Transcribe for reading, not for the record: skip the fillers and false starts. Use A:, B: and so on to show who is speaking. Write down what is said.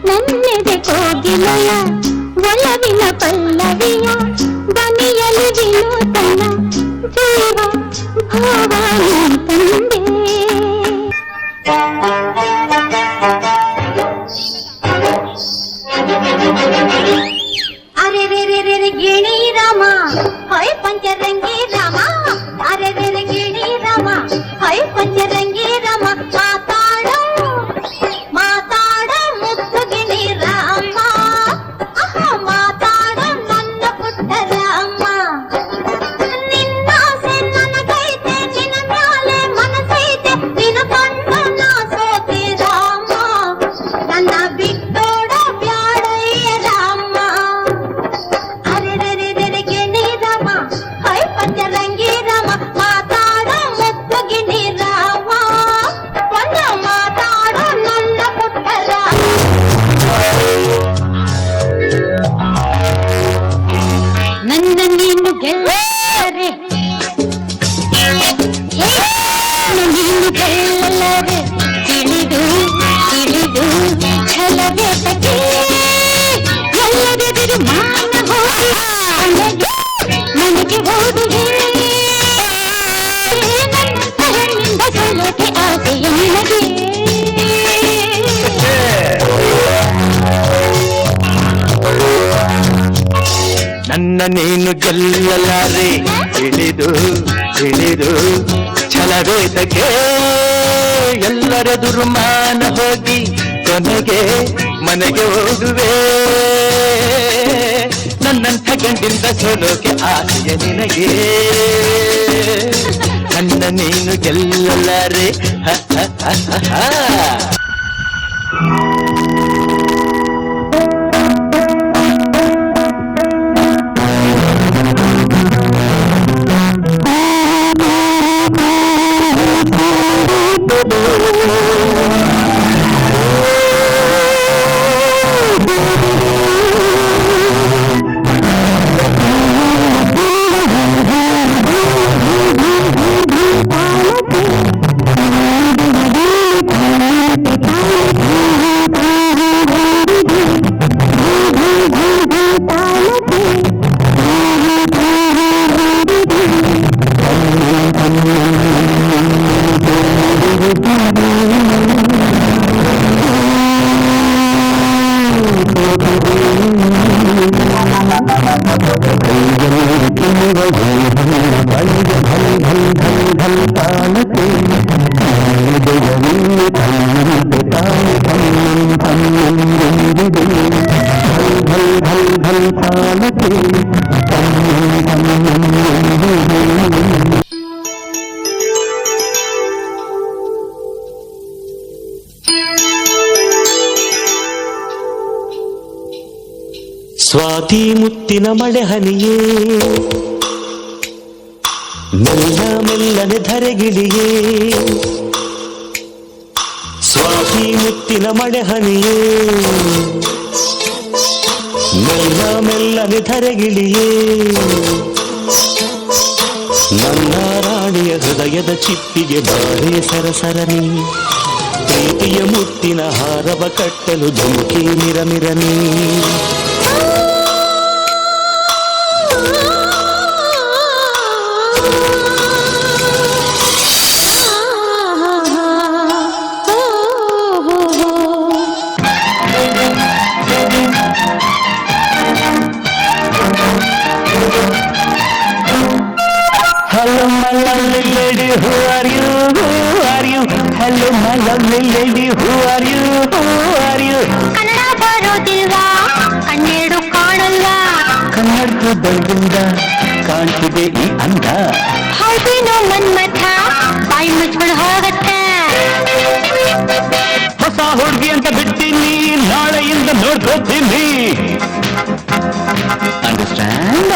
A: ನನ್ನೆದೆ ಕೋಗಿಲೆಯ ಒಲವಿನ ಪಲ್ಲವಿಯ ದನಿಯಲಿ ವಿನೂತನ ಜೀವ ಭಾವನೆ ತಂದೆ. ಅರೆ ರೇ ರೇ ರೇ ರೇ ಗಿಣಿ ರಾಮ ಹೊಯ್ ಪಂಚರಂಗಿ ರಾಮ. ಅರೆ ರೇ ರೇ ಗಿಣಿ ರಾಮ ಹೊಯ್ ಪಂಚರಂಗಿ ರಾಮ. ಮಾತಾಡ ಮುತ್ತು ಗಿಣಿ ರಾಮ. ಮಾತಾಡ ನನ್ನ ಪುಟ್ಟ ರಾಮ. ನಿನ್ನಾಸೆ ನನಗೈತೆ ನಿನ್ನ ಮ್ಯಾಲೆ ಮನಸೈತೆ ನಿನ್ನ ಕಂಡ ನಾ ಸೋತೆ ರಾಮ. ನನ್ನ ಬಿಟ್ಟೋಡ ಬ್ಯಾಡಯ್ಯ ರಾಮ. ಅರೆ ರೇ ರೇ ರೇ ರೇ ಗಿಣಿ ರಾಮ ಹೊಯ್ ಪಂಚರಂಗಿ ರಾಮ. ಮಾತಾಡ ಮುತ್ತು ಗಿಣಿ ರಾಮ. ಮಾತಾಡ ನನ್ನ ಪುಟ್ಟ ರಾಮ. ನನ್ನ ನೀನು ಗೆಲ್ಲರೆ ನೀನು ಗೆಲ್ಲರೆ ತಿಳಿದು ತಿಳಿದು ಛಲವೆತಕ್ಕೆ ಎಲ್ಲರೆದುರು ಮಾನ ಹೋಗಿ ನನಗೆ ಓದುವೆ. ನನ್ನ ಹೆಣ್ಣಿಂದ ಸಲಹೆ ಆಸೆಯ ನಿನಗೆ.
B: ನನ್ನ ನೀನು ಗೆಲ್ಲಲಾರೆ ತಿಳಿದು ತಿಳಿದು ಛಲವೇತಕ್ಕೆ ಎಲ್ಲರೆದುರು ಮಾನ ಹೋಗಿ ಕೊನೆಗೆ ಮನೆಗೆ ಹೋಗುವೆ. ನನ್ನಂಥ ಗಂಡಿಂದ ಸೋಲೋಕೆ ಆಸೆಯ ನಿನಗೆ. ನನ್ನ ನೀನು ಗೆಲ್ಲಲಾರೆ ಹ ಹ ಹ ಹ.
C: ಸ್ವಾತಿ ಮುತ್ತಿನ ಮಳೆ ಹನಿಯೇ ಮೆಲ್ಲ ಮೆಲ್ಲನೆ ಧರೆಗಿಳಿಯೇ. ಸ್ವಾತಿ ಮುತ್ತಿನ ಮಳೆ ಹನಿಯೇ ಮೆಲ್ಲ ಮೆಲ್ಲನೆ ಧರೆಗಿಳಿಯೇ. ನನ್ನ ರಾಣಿಯ ಹೃದಯದ ಚಿಪ್ಪಿಗೆ ಬಾರೆ ಸರಸರನಿ. ಪ್ರೀತಿಯ ಮುತ್ತಿನ ಹಾರವ ಕಟ್ಟಲು ಧುಮುಕಿ ಮಿರಮಿರನಿ.
B: Hello my lovely lady, who are you? Who are you? Hello my lovely lady, who are you? Who are you?
A: Kannada ಬರೋದಿಲ್ವಾ ಕಣ್ಣೆರಡು ಕಾಣಲ್ಲ.
B: ಕನ್ನಡದಿಂದ ಕಾಣ್ತಿದೆ ಈ ಅಂದ.
A: ಹೌದೇನೋ ಮನ್ಮಥ ಬಾಯಿ ಮುಚ್ಕೊಂಡು ಹೋಗತ್ತೆ.
B: ಹೊಸ ಹುಡುಗಿ ಅಂತ ಬಿಡ್ತೀನಿ ನಾಳೆಯಿಂದ ನೋಡ್ಕೋತೀನಿ. ಅಂಡರ್ಸ್ಟ್ಯಾಂಡ್?